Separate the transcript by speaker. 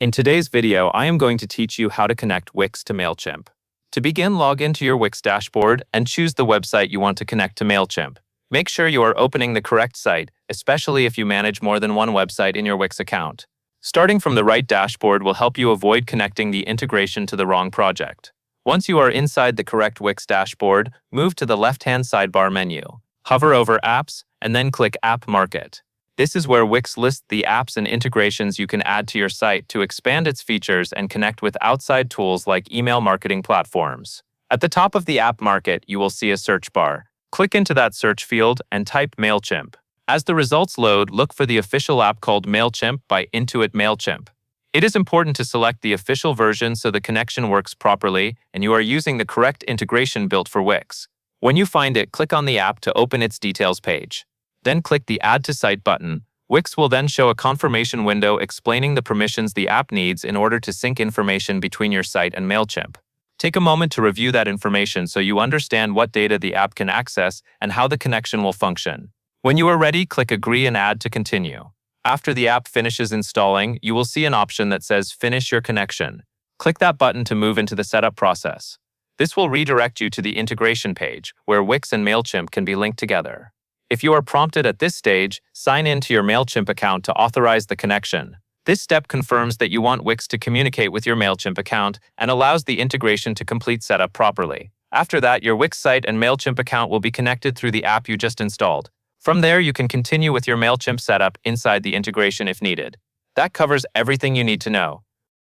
Speaker 1: In today's video, I am going to teach you how to connect Wix to Mailchimp. To begin, log into your Wix dashboard and choose the website you want to connect to Mailchimp. Make sure you are opening the correct site, especially if you manage more than one website in your Wix account. Starting from the right dashboard will help you avoid connecting the integration to the wrong project. Once you are inside the correct Wix dashboard, move to the left-hand sidebar menu. Hover over Apps and then click App Market. This is where Wix lists the apps and integrations you can add to your site to expand its features and connect with outside tools like email marketing platforms. At the top of the app market, you will see a search bar. Click into that search field and type Mailchimp. As the results load, look for the official app called Mailchimp by Intuit Mailchimp. It is important to select the official version so the connection works properly and you are using the correct integration built for Wix. When you find it, click on the app to open its details page. Then click the Add to Site button. Wix will then show a confirmation window explaining the permissions the app needs in order to sync information between your site and Mailchimp. Take a moment to review that information so you understand what data the app can access and how the connection will function. When you are ready, click Agree and Add to continue. After the app finishes installing, you will see an option that says Finish your connection. Click that button to move into the setup process. This will redirect you to the integration page, where Wix and Mailchimp can be linked together. If you are prompted at this stage, sign in to your Mailchimp account to authorize the connection. This step confirms that you want Wix to communicate with your Mailchimp account and allows the integration to complete setup properly. After that, your Wix site and Mailchimp account will be connected through the app you just installed. From there, you can continue with your Mailchimp setup inside the integration if needed. That covers everything you need to know.